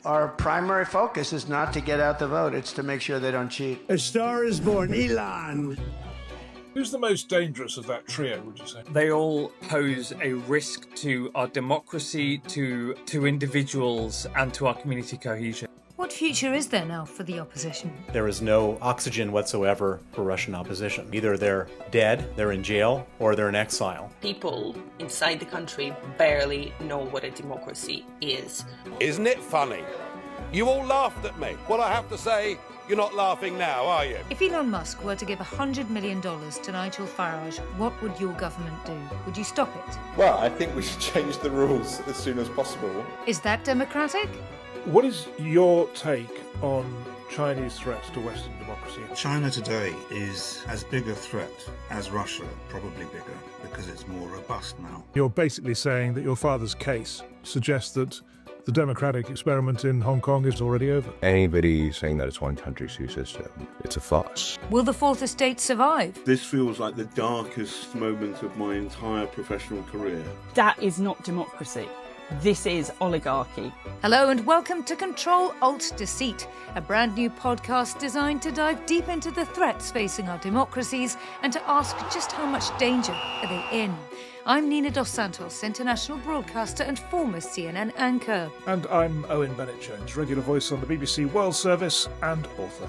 Our primary focus is not to get out the vote, it's to make sure they don't cheat. A star is born, Elon. Who's the most dangerous of that trio, would you say? They all pose a risk to our democracy, to individuals, and to our community cohesion. What future is there now for the opposition? There is no oxygen whatsoever for Russian opposition. Either they're dead, they're in jail, or they're in exile. People inside the country barely know what a democracy is. Isn't it funny? You all laughed at me. What I have to say, you're not laughing now, are you? If Elon Musk were to give $100 million to Nigel Farage, what would your government do? Would you stop it? Well, I think we should change the rules as soon as possible. Is that democratic? What is your take on Chinese threats to Western democracy? China today is as big a threat as Russia, probably bigger, because it's more robust now. You're basically saying that your father's case suggests that the democratic experiment in Hong Kong is already over. Anybody saying that it's one country, two system, it's a farce. Will the Fourth Estate survive? This feels like the darkest moment of my entire professional career. That is not democracy. This is oligarchy. Hello and welcome to Ctrl, Alt, Deceit, a brand new podcast designed to dive deep into the threats facing our democracies and to ask just how much danger are they in. I'm Nina dos Santos, international broadcaster and former CNN anchor. And I'm Owen Bennett-Jones, regular voice on the BBC World Service and author.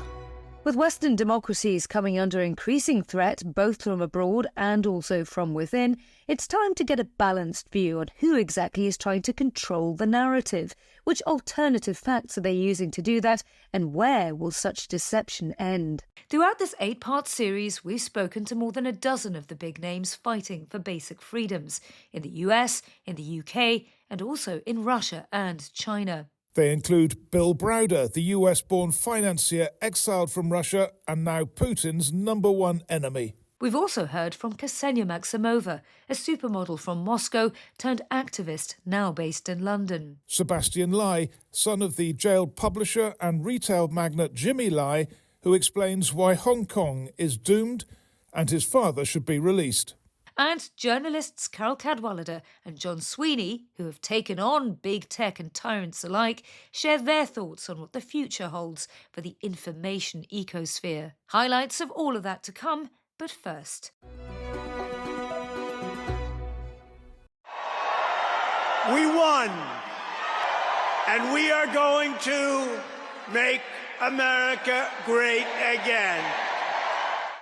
With Western democracies coming under increasing threat, both from abroad and also from within, it's time to get a balanced view on who exactly is trying to control the narrative, which alternative facts are they using to do that, and where will such deception end? Throughout this 8-part series, we've spoken to more than a dozen of the big names fighting for basic freedoms, in the US, in the UK, and also in Russia and China. They include Bill Browder, the US-born financier exiled from Russia and now Putin's #1 enemy. We've also heard from Ksenia Maximova, a supermodel from Moscow turned activist now based in London. Sebastian Lai, son of the jailed publisher and retail magnate Jimmy Lai, who explains why Hong Kong is doomed and his father should be released. And journalists Carol Cadwallader and John Sweeney, who have taken on big tech and tyrants alike, share their thoughts on what the future holds for the information ecosphere. Highlights of all of that to come, but first. We won, and we are going to make America great again.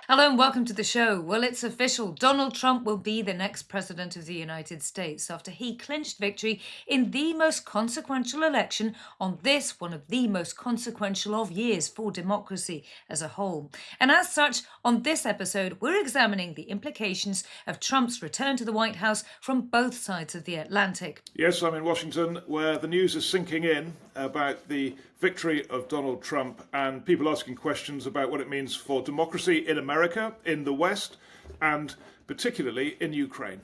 Hello and welcome to the show. Well, it's official. Donald Trump will be the next president of the United States after he clinched victory in the most consequential election on this, one of the most consequential of years for democracy as a whole. And as such, on this episode, we're examining the implications of Trump's return to the White House from both sides of the Atlantic. Yes, I'm in Washington, where the news is sinking in about the victory of Donald Trump and people asking questions about what it means for democracy in America, in the West, and particularly in Ukraine.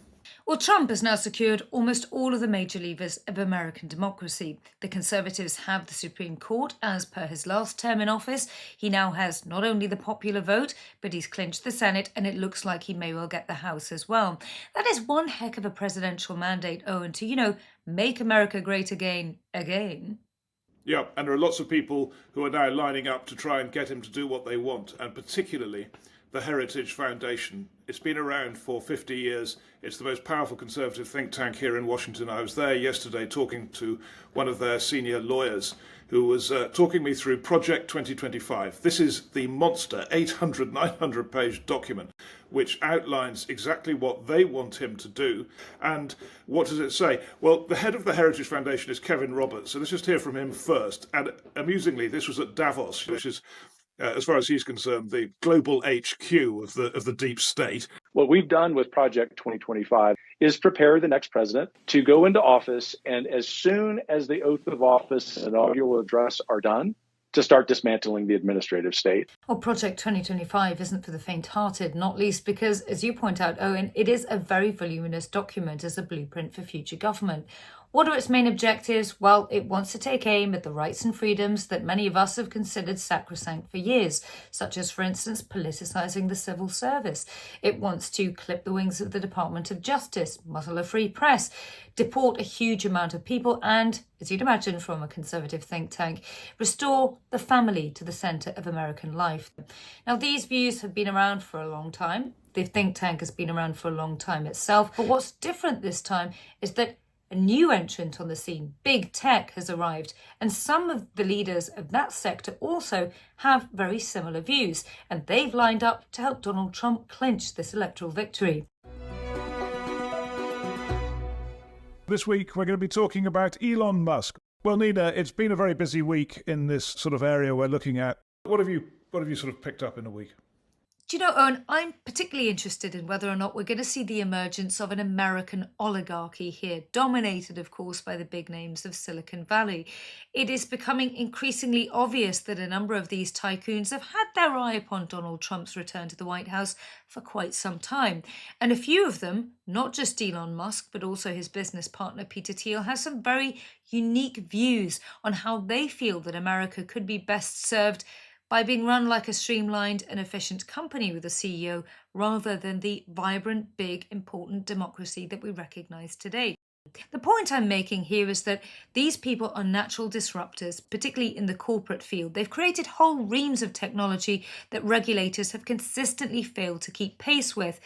Well, Trump has now secured almost all of the major levers of American democracy. The Conservatives have the Supreme Court, as per his last term in office. He now has not only the popular vote, but he's clinched the Senate, and it looks like he may well get the House as well. That is one heck of a presidential mandate, Owen, to, make America great again. Yeah, and there are lots of people who are now lining up to try and get him to do what they want, and particularly the Heritage Foundation. It's been around for 50 years. It's the most powerful conservative think tank here in Washington. I was there yesterday talking to one of their senior lawyers who was talking me through Project 2025. This is the monster 800, 900-page document which outlines exactly what they want him to do. And what does it say? Well, the head of the Heritage Foundation is Kevin Roberts, so let's just hear from him first. And amusingly, this was at Davos, which is, as far as he's concerned, the global HQ of the deep state. What we've done with Project 2025 is prepare the next president to go into office, and as soon as the oath of office and inaugural address are done, to start dismantling the administrative state. Well, Project 2025 isn't for the faint-hearted, not least because, as you point out, Owen, it is a very voluminous document as a blueprint for future government. What are its main objectives? Well, it wants to take aim at the rights and freedoms that many of us have considered sacrosanct for years, such as, for instance, politicising the civil service. It wants to clip the wings of the Department of Justice, muzzle a free press, deport a huge amount of people, and, as you'd imagine from a conservative think tank, restore the family to the centre of American life. Now, these views have been around for a long time. The think tank has been around for a long time itself. But what's different this time is that a new entrant on the scene, big tech, has arrived, and some of the leaders of that sector also have very similar views, and they've lined up to help Donald Trump clinch this electoral victory. This week, we're going to be talking about Elon Musk. Well, Nina, it's been a very busy week in this sort of area we're looking at. What have you sort of picked up in a week? Do you know, Owen, I'm particularly interested in whether or not we're going to see the emergence of an American oligarchy here, dominated, of course, by the big names of Silicon Valley. It is becoming increasingly obvious that a number of these tycoons have had their eye upon Donald Trump's return to the White House for quite some time. And a few of them, not just Elon Musk, but also his business partner Peter Thiel, have some very unique views on how they feel that America could be best served by being run like a streamlined and efficient company with a CEO rather than the vibrant, big, important democracy that we recognise today. The point I'm making here is that these people are natural disruptors, particularly in the corporate field. They've created whole reams of technology that regulators have consistently failed to keep pace with.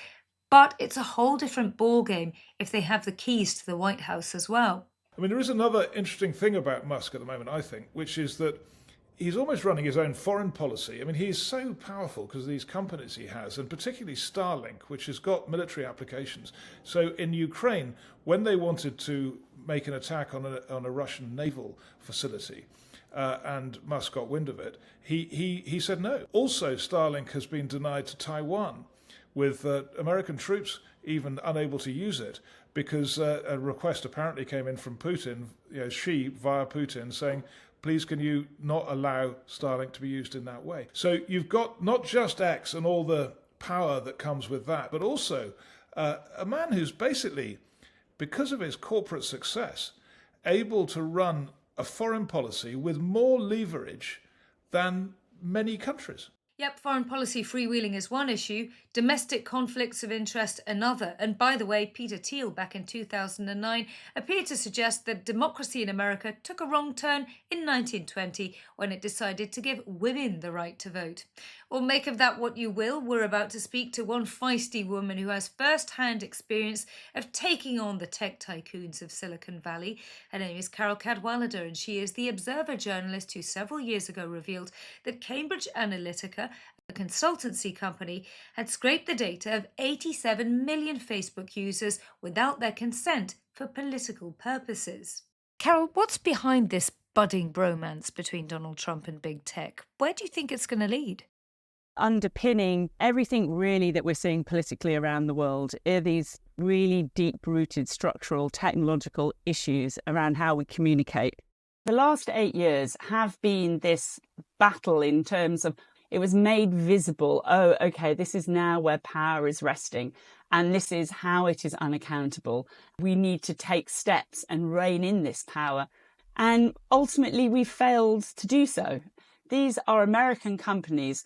But it's a whole different ballgame if they have the keys to the White House as well. I mean, there is another interesting thing about Musk at the moment, I think, which is that he's almost running his own foreign policy. I mean, he's so powerful because of these companies he has, and particularly Starlink, which has got military applications. So in Ukraine, when they wanted to make an attack on a Russian naval facility, and Musk got wind of it, he said no. Also, Starlink has been denied to Taiwan, with American troops even unable to use it because a request apparently came in from Putin, Xi via Putin, saying, please can you not allow Starlink to be used in that way? So you've got not just X and all the power that comes with that, but also a man who's basically, because of his corporate success, able to run a foreign policy with more leverage than many countries. Yep, foreign policy freewheeling is one issue, domestic conflicts of interest another. And by the way, Peter Thiel back in 2009 appeared to suggest that democracy in America took a wrong turn in 1920 when it decided to give women the right to vote. Well, make of that what you will. We're about to speak to one feisty woman who has first-hand experience of taking on the tech tycoons of Silicon Valley. Her name is Carol Cadwallader, and she is the Observer journalist who several years ago revealed that Cambridge Analytica, a consultancy company, had scraped the data of 87 million Facebook users without their consent for political purposes. Carol, what's behind this budding bromance between Donald Trump and big tech? Where do you think it's going to lead? Underpinning everything really that we're seeing politically around the world are these really deep-rooted structural technological issues around how we communicate. The last 8 years have been this battle in terms of it was made visible, oh, okay, this is now where power is resting, and this is how it is unaccountable. We need to take steps and rein in this power. And ultimately, we failed to do so. These are American companies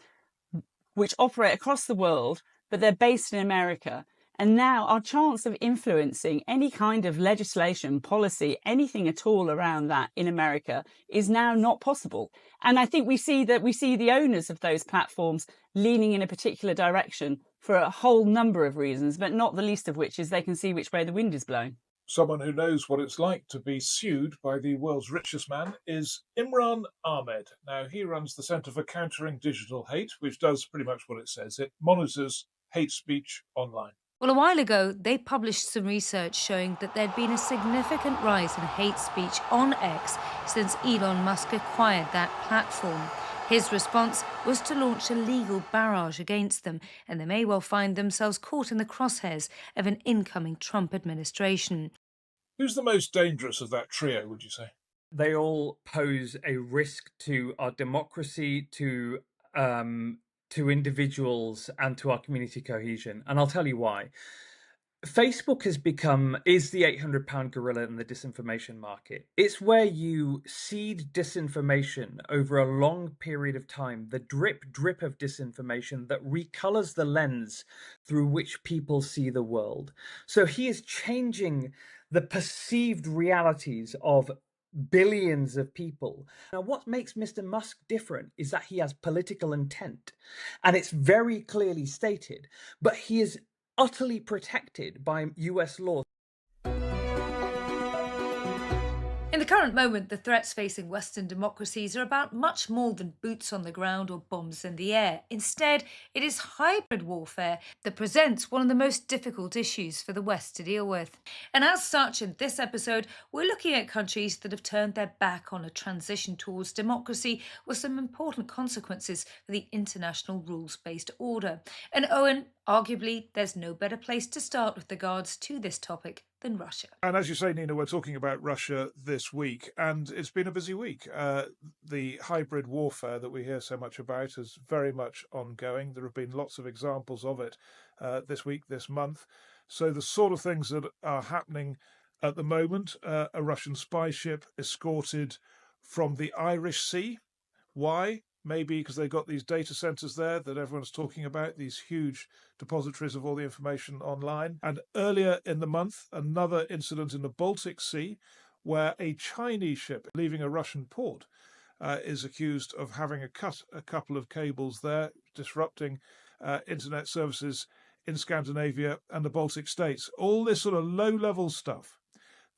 which operate across the world, but they're based in America. And now our chance of influencing any kind of legislation, policy, anything at all around that in America is now not possible. And I think we see the owners of those platforms leaning in a particular direction for a whole number of reasons, but not the least of which is they can see which way the wind is blowing. Someone who knows what it's like to be sued by the world's richest man is Imran Ahmed. Now, he runs the Centre for Countering Digital Hate, which does pretty much what it says. It monitors hate speech online. Well, a while ago, they published some research showing that there'd been a significant rise in hate speech on X since Elon Musk acquired that platform. His response was to launch a legal barrage against them, and they may well find themselves caught in the crosshairs of an incoming Trump administration. Who's the most dangerous of that trio, would you say? They all pose a risk to our democracy, to individuals, and to our community cohesion. And I'll tell you why. Facebook is the £800 gorilla in the disinformation market. It's where you seed disinformation over a long period of time, the drip of disinformation that recolors the lens through which people see the world. So he is changing the perceived realities of billions of people. Now, what makes Mr. Musk different is that he has political intent, and it's very clearly stated, but he is utterly protected by US law. In the current moment, the threats facing Western democracies are about much more than boots on the ground or bombs in the air. Instead, it is hybrid warfare that presents one of the most difficult issues for the West to deal with. And as such, in this episode, we're looking at countries that have turned their back on a transition towards democracy with some important consequences for the international rules-based order. And Owen, arguably, there's no better place to start with regards to this topic than Russia. And as you say, Nina, we're talking about Russia this week, and it's been a busy week. The hybrid warfare that we hear so much about is very much ongoing. There have been lots of examples of it this week, this month. So the sort of things that are happening at the moment, a Russian spy ship escorted from the Irish Sea. Why? Maybe because they've got these data centers there that everyone's talking about, these huge depositories of all the information online. And earlier in the month, another incident in the Baltic Sea where a Chinese ship leaving a Russian port is accused of having cut a couple of cables there, disrupting internet services in Scandinavia and the Baltic states. All this sort of low-level stuff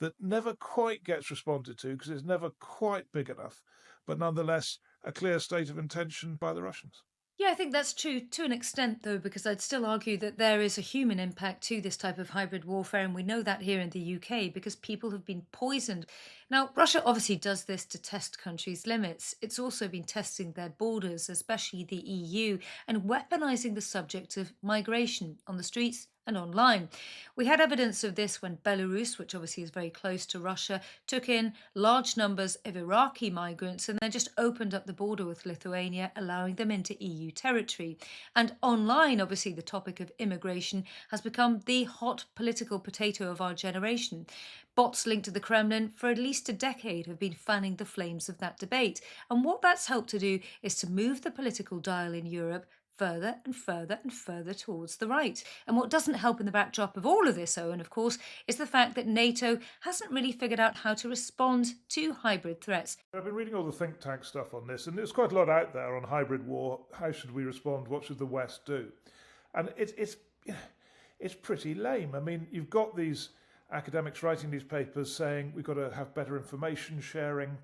that never quite gets responded to because it's never quite big enough, but nonetheless a clear state of intention by the Russians. Yeah, I think that's true to an extent, though, because I'd still argue that there is a human impact to this type of hybrid warfare, and we know that here in the UK because people have been poisoned. Now, Russia obviously does this to test countries' limits. It's also been testing their borders, especially the EU, and weaponising the subject of migration on the streets and online. We had evidence of this when Belarus, which obviously is very close to Russia, took in large numbers of Iraqi migrants and then just opened up the border with Lithuania, allowing them into EU territory. And online, obviously, the topic of immigration has become the hot political potato of our generation. Bots linked to the Kremlin for at least a decade have been fanning the flames of that debate. And what that's helped to do is to move the political dial in Europe further and further and further towards the right. And what doesn't help in the backdrop of all of this, Owen, of course, is the fact that NATO hasn't really figured out how to respond to hybrid threats. I've been reading all the think tank stuff on this, and there's quite a lot out there on hybrid war. How should we respond? What should the West do? And it's pretty lame. I mean, you've got these academics writing these papers saying we've got to have better information sharing,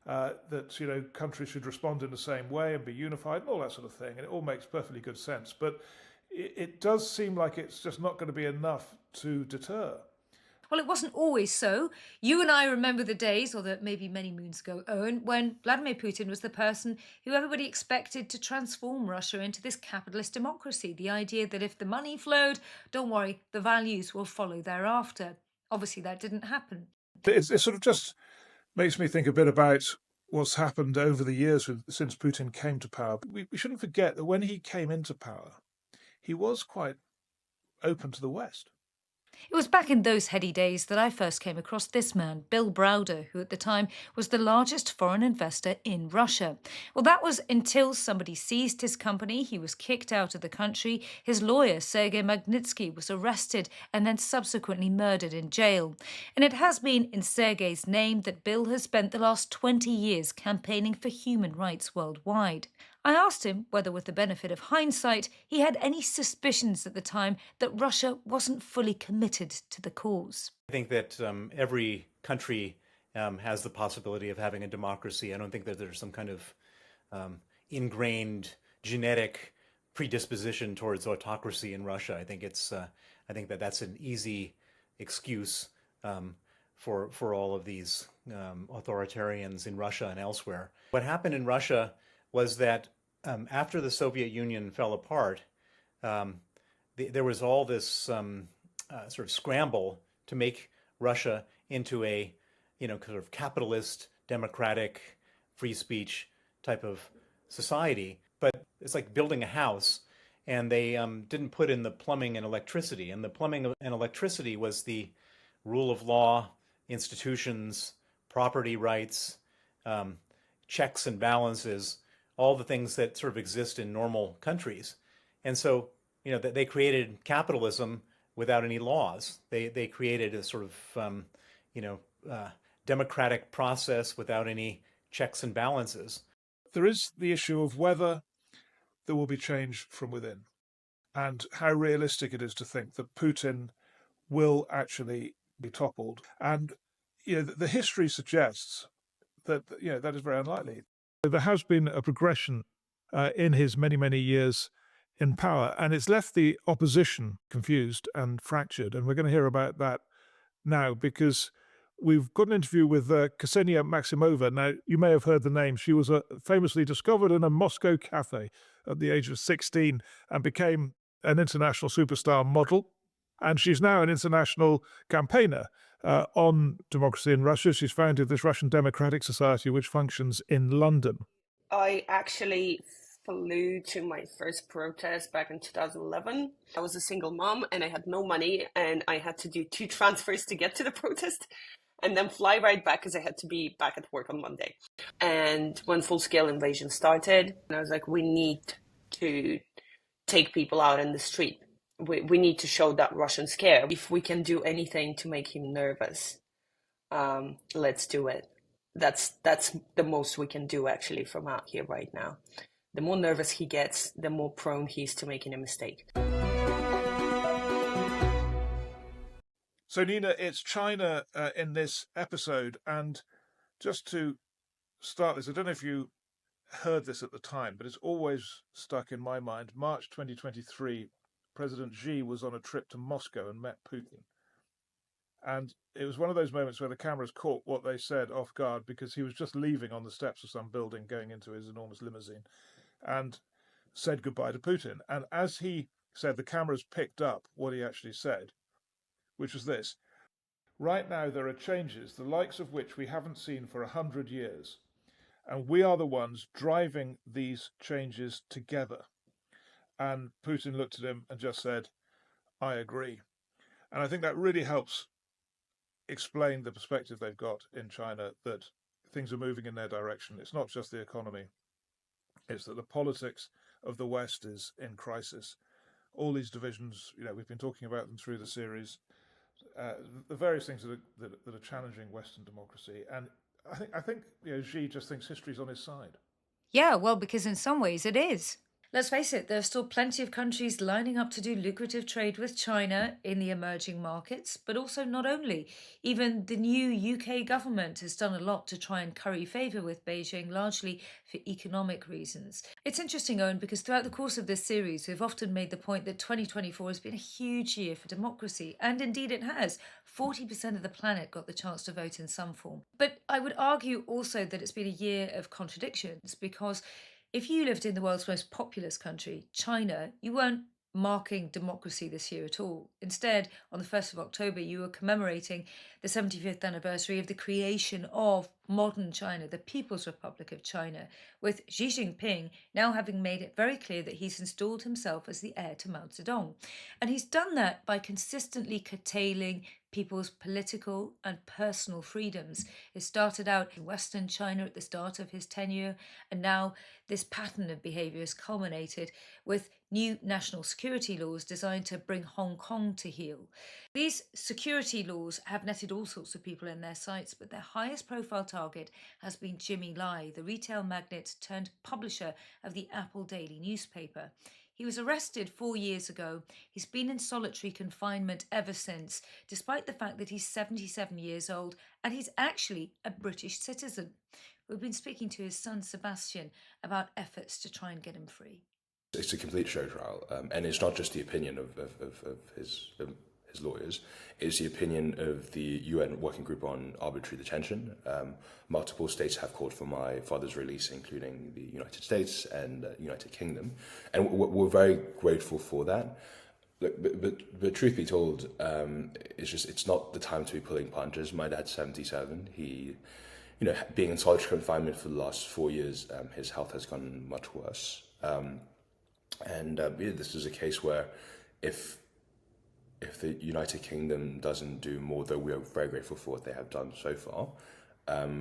that countries should respond in the same way and be unified and all that sort of thing, and it all makes perfectly good sense. But it does seem like it's just not going to be enough to deter. Well, it wasn't always so. You and I remember the days, or maybe many moons ago, Owen, when Vladimir Putin was the person who everybody expected to transform Russia into this capitalist democracy. The idea that if the money flowed, don't worry, the values will follow thereafter. Obviously, that didn't happen. It sort of just makes me think a bit about what's happened over the years since Putin came to power. We shouldn't forget that when he came into power, he was quite open to the West. It was back in those heady days that I first came across this man, Bill Browder, who at the time was the largest foreign investor in Russia. Well, that was until somebody seized his company, he was kicked out of the country, his lawyer, Sergei Magnitsky, was arrested and then subsequently murdered in jail. And it has been in Sergei's name that Bill has spent the last 20 years campaigning for human rights worldwide. I asked him whether, with the benefit of hindsight, he had any suspicions at the time that Russia wasn't fully committed to the cause. I think that every country has the possibility of having a democracy. I don't think that there's some kind of ingrained genetic predisposition towards autocracy in Russia. I think that that's an easy excuse for all of these authoritarians in Russia and elsewhere. What happened in Russia was that after the Soviet Union fell apart, there was all this sort of scramble to make Russia into a sort of capitalist, democratic, free speech type of society. But it's like building a house, and they didn't put in the plumbing and electricity. And the plumbing and electricity was the rule of law, institutions, property rights, checks and balances, all the things that sort of exist in normal countries. And so, they created capitalism without any laws. They created a sort of, democratic process without any checks and balances. There is the issue of whether there will be change from within, and how realistic it is to think that Putin will actually be toppled. And the history suggests that that is very unlikely. There has been a progression in his many, many years in power, and it's left the opposition confused and fractured. And we're going to hear about that now, because we've got an interview with Ksenia Maximova. Now, you may have heard the name. She was famously discovered in a Moscow cafe at the age of 16 and became an international superstar model. And she's now an international campaigner on democracy in Russia. She's founded this Russian Democratic Society, which functions in London. I actually flew to my first protest back in 2011. I was a single mom and I had no money, and I had to do 2 transfers to get to the protest and then fly right back because I had to be back at work on Monday. And when full-scale invasion started, I was like, we need to take people out in the street. We need to show that Russian scare. If we can do anything to make him nervous, let's do it. That's the most we can do actually from out here right now. The more nervous he gets, the more prone he is to making a mistake. So, Nina, it's China in this episode. And just to start this, I don't know if you heard this at the time, but it's always stuck in my mind. March 2023, President Xi was on a trip to Moscow and met Putin. And it was one of those moments where the cameras caught what they said off guard, because he was just leaving on the steps of some building, going into his enormous limousine, and said goodbye to Putin. And as he said, the cameras picked up what he actually said, which was this: right now there are changes, the likes of which we haven't seen for 100 years. And we are the ones driving these changes together. And Putin looked at him and just said, I agree. And I think that really helps explain the perspective they've got in China, that things are moving in their direction. It's not just the economy. It's that the politics of the West is in crisis. All these divisions, we've been talking about them through the series, the various things that are challenging Western democracy. And I think Xi just thinks history's on his side. Yeah, well, because in some ways it is. Let's face it, there are still plenty of countries lining up to do lucrative trade with China in the emerging markets, but also not only. Even the new UK government has done a lot to try and curry favour with Beijing, largely for economic reasons. It's interesting, Owen, because throughout the course of this series, we've often made the point that 2024 has been a huge year for democracy, and indeed it has. 40% of the planet got the chance to vote in some form. But I would argue also that it's been a year of contradictions, because if you lived in the world's most populous country, China, you weren't marking democracy this year at all. Instead, on the 1st of October, you were commemorating the 75th anniversary of the creation of modern China, the People's Republic of China, with Xi Jinping now having made it very clear that he's installed himself as the heir to Mao Zedong. And he's done that by consistently curtailing people's political and personal freedoms. It started out in Western China at the start of his tenure, and now this pattern of behaviour has culminated with new national security laws designed to bring Hong Kong to heel. These security laws have netted all sorts of people in their sights, but their highest profile target has been Jimmy Lai, the retail magnate turned publisher of the Apple Daily newspaper. He was arrested 4 years ago. He's been in solitary confinement ever since, despite the fact that he's 77 years old and he's actually a British citizen. We've been speaking to his son Sebastian about efforts to try and get him free. It's a complete show trial, and it's not just the opinion of his lawyers. It's the opinion of the UN Working Group on Arbitrary Detention. Multiple states have called for my father's release, including the United States and United Kingdom, and we're very grateful for that. But truth be told, it's not the time to be pulling punches. My dad's 77. He, being in solitary confinement for the last 4 years, his health has gone much worse. And this is a case where if the United Kingdom doesn't do more, though we are very grateful for what they have done so far,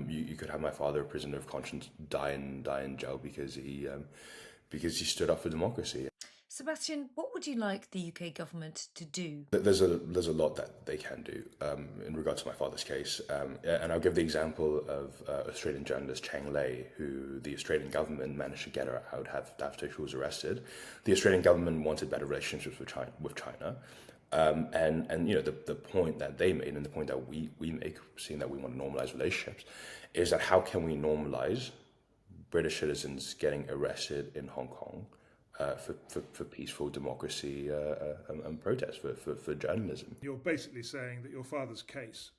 you could have my father, a prisoner of conscience, die in jail because he stood up for democracy. Sebastian, what would you like the UK government to do? There's a lot that they can do in regards to my father's case, and I'll give the example of Australian journalist Chang Lei, who the Australian government managed to get her out after she was arrested. The Australian government wanted better relationships with China. And the point that they made and the point that we make, seeing that we want to normalize relationships, is that how can we normalize British citizens getting arrested in Hong Kong for peaceful democracy and protest, for journalism. You're basically saying that your father's case,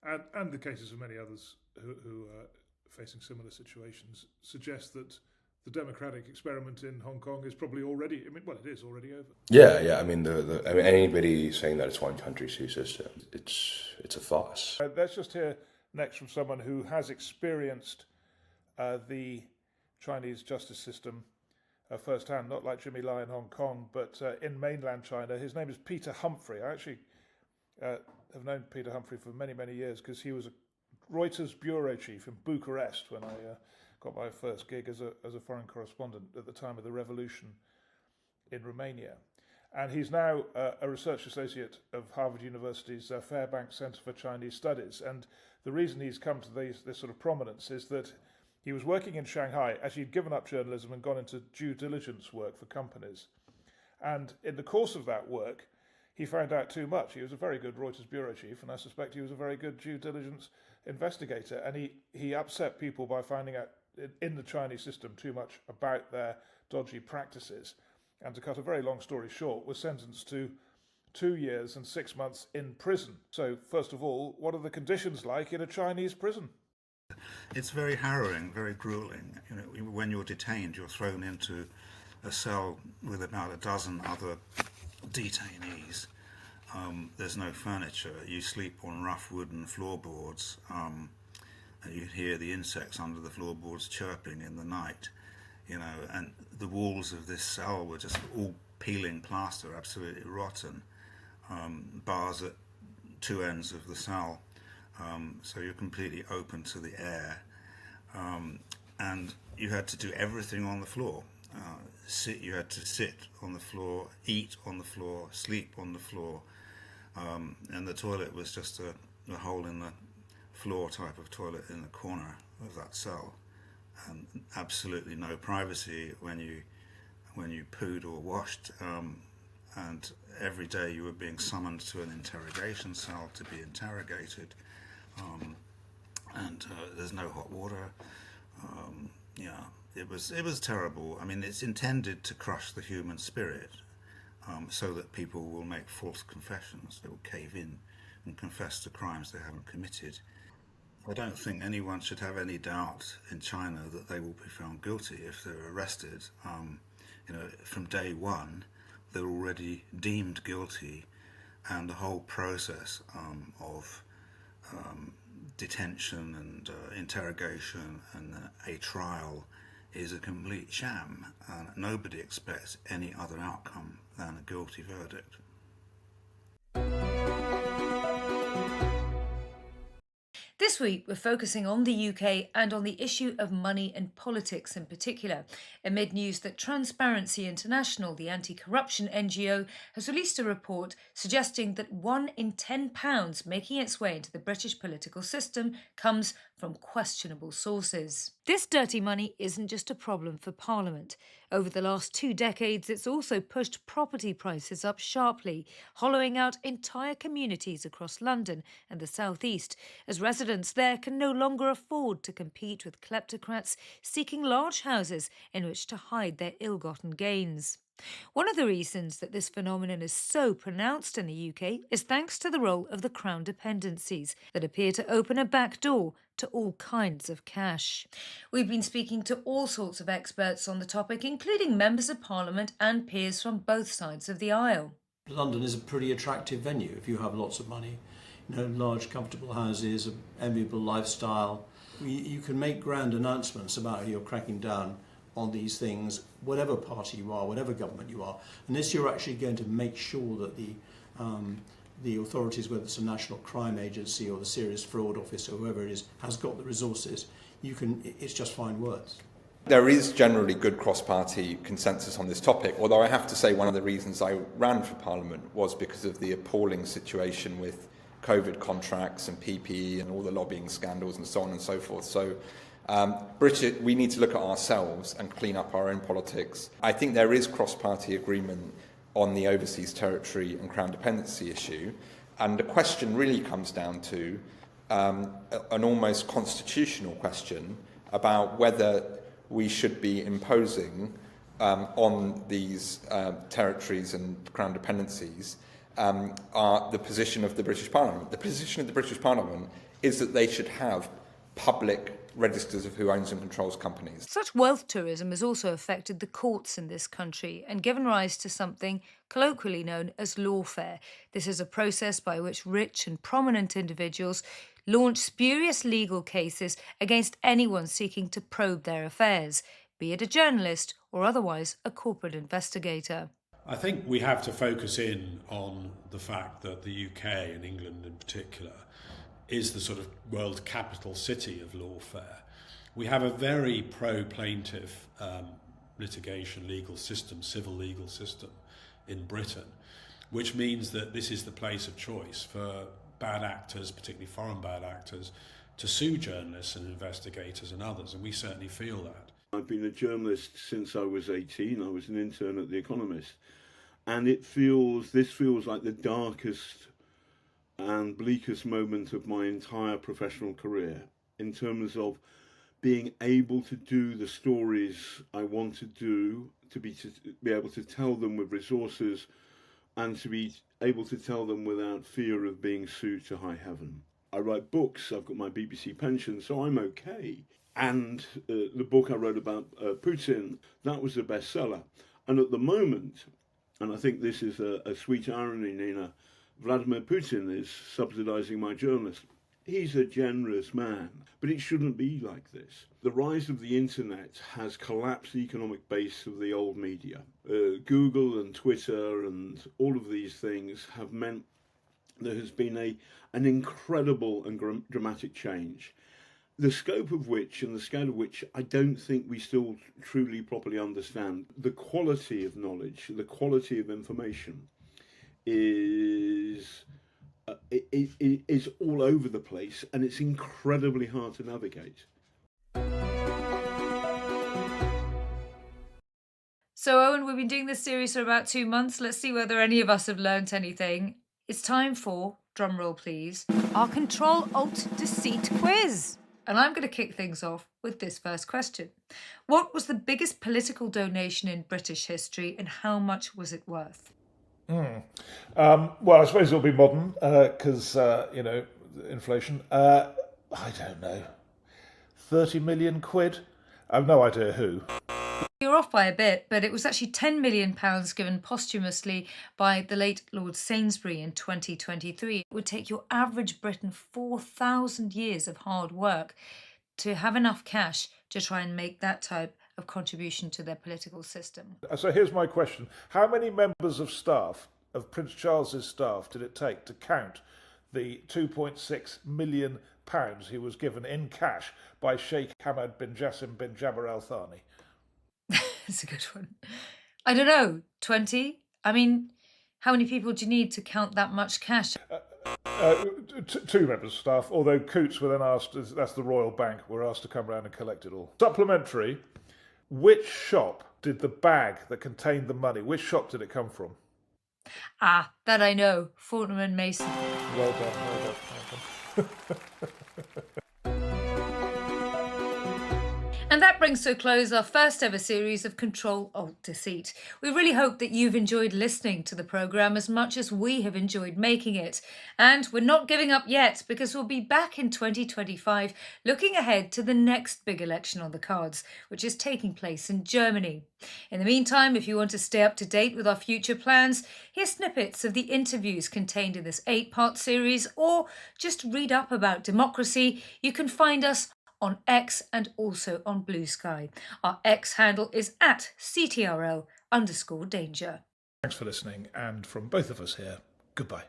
and the cases of many others who are facing similar situations, suggest that the democratic experiment in Hong Kong is probably already, it is already over. Yeah. Anybody saying that it's one country, two systems, it's a farce. Let's just hear next from someone who has experienced the Chinese justice system firsthand, not like Jimmy Lai in Hong Kong, but in mainland China. His name is Peter Humphrey. I actually have known Peter Humphrey for many, many years because he was a Reuters bureau chief in Bucharest when I got my first gig as a foreign correspondent at the time of the revolution in Romania. And he's now a research associate of Harvard University's Fairbanks Center for Chinese Studies. And the reason he's come to this sort of prominence is that he was working in Shanghai as he'd given up journalism and gone into due diligence work for companies. And in the course of that work, he found out too much. He was a very good Reuters bureau chief, and I suspect he was a very good due diligence investigator. And he upset people by finding out in the Chinese system too much about their dodgy practices. And to cut a very long story short, was sentenced to 2 years and 6 months in prison. So first of all, what are the conditions like in a Chinese prison? It's very harrowing, very grueling. When you're detained, you're thrown into a cell with about a dozen other detainees. There's no furniture. You sleep on rough wooden floorboards. You hear the insects under the floorboards chirping in the night. And the walls of this cell were just all peeling plaster, absolutely rotten. Bars at two ends of the cell. So you're completely open to the air, and you had to do everything on the floor. You had to sit on the floor, eat on the floor, sleep on the floor, and the toilet was just a hole in the floor type of toilet in the corner of that cell, and absolutely no privacy when you pooed or washed. And every day you were being summoned to an interrogation cell to be interrogated. And there's no hot water. It was terrible. It's intended to crush the human spirit, so that people will make false confessions. They will cave in and confess to crimes they haven't committed. I don't think anyone should have any doubt in China that they will be found guilty if they're arrested. From day one, they're already deemed guilty, and the whole process of detention and interrogation and a trial is a complete sham, and nobody expects any other outcome than a guilty verdict. This week, we're focusing on the UK and on the issue of money and politics in particular, amid news that Transparency International, the anti-corruption NGO, has released a report suggesting that £1 in £10 making its way into the British political system comes from questionable sources. This dirty money isn't just a problem for Parliament. Over the last 2 decades, it's also pushed property prices up sharply, hollowing out entire communities across London and the South East, as residents there can no longer afford to compete with kleptocrats seeking large houses in which to hide their ill-gotten gains. One of the reasons that this phenomenon is so pronounced in the UK is thanks to the role of the Crown dependencies that appear to open a back door to all kinds of cash. We've been speaking to all sorts of experts on the topic, including members of Parliament and peers from both sides of the aisle. London is a pretty attractive venue if you have lots of money, large comfortable houses, an enviable lifestyle. You can make grand announcements about how you're cracking down on these things, whatever party you are, whatever government you are, unless you're actually going to make sure that the authorities, whether it's a national crime agency or the serious fraud office or whoever it is, has got the resources, it's just fine words. There is generally good cross-party consensus on this topic, although I have to say one of the reasons I ran for Parliament was because of the appalling situation with COVID contracts and PPE and all the lobbying scandals and so on and so forth. So we need to look at ourselves and clean up our own politics. I think there is cross-party agreement on the overseas territory and crown dependency issue, and the question really comes down to an almost constitutional question about whether we should be imposing on these territories and crown dependencies the position of the British Parliament. The position of the British Parliament is that they should have public registers of who owns and controls companies. Such wealth tourism has also affected the courts in this country and given rise to something colloquially known as lawfare. This is a process by which rich and prominent individuals launch spurious legal cases against anyone seeking to probe their affairs, be it a journalist or otherwise a corporate investigator. I think we have to focus in on the fact that the UK, and England in particular, is the sort of world capital city of lawfare. We have a very pro-plaintiff litigation legal system, civil legal system in Britain, which means that this is the place of choice for bad actors, particularly foreign bad actors, to sue journalists and investigators and others, and we certainly feel that. I've been a journalist since I was 18. I was an intern at The Economist, and this feels like the darkest and bleakest moment of my entire professional career in terms of being able to do the stories I want to do, to be able to tell them with resources and to be able to tell them without fear of being sued to high heaven. I write books, I've got my BBC pension, so I'm okay. And the book I wrote about Putin, that was a bestseller. And at the moment, and I think this is a sweet irony, Nina, Vladimir Putin is subsidizing my journalism. He's a generous man, but it shouldn't be like this. The rise of the internet has collapsed the economic base of the old media. Google and Twitter and all of these things have meant there has been an incredible and dramatic change, the scope of which and the scale of which I don't think we still truly properly understand. The quality of knowledge, the quality of information is all over the place, and it's incredibly hard to navigate. So, Owen, we've been doing this series for about 2 months. Let's see whether any of us have learnt anything. It's time for, drumroll please, our Ctrl-Alt-Deceit quiz. And I'm going to kick things off with this first question. What was the biggest political donation in British history, and how much was it worth? Well, I suppose it'll be modern because, inflation. I don't know. 30 million quid? I've no idea who. You're off by a bit, but it was actually £10 million given posthumously by the late Lord Sainsbury in 2023. It would take your average Briton 4,000 years of hard work to have enough cash to try and make that type of contribution to their political system. So here's my question. How many members of staff, of Prince Charles's staff, did it take to count the £2.6 million he was given in cash by Sheikh Hamad bin Jassim bin Jabir Al Thani? That's a good one. I don't know, 20? I mean, how many people do you need to count that much cash? 2 members of staff, although Coots were then asked, that's the Royal Bank, were asked to come round and collect it all. Supplementary, which shop did the bag that contained the money, which shop did it come from? Ah, that I know, Fortnum and Mason. Well done, well done. And that brings to a close our first ever series of Ctrl-Alt-Deceit. We really hope that you've enjoyed listening to the programme as much as we have enjoyed making it. And we're not giving up yet, because we'll be back in 2025 looking ahead to the next big election on the cards, which is taking place in Germany. In the meantime, if you want to stay up to date with our future plans, hear snippets of the interviews contained in this 8-part series, or just read up about democracy, you can find us on X and also on Blue Sky. Our X handle is at CTRL_danger. Thanks for listening, and from both of us here, goodbye.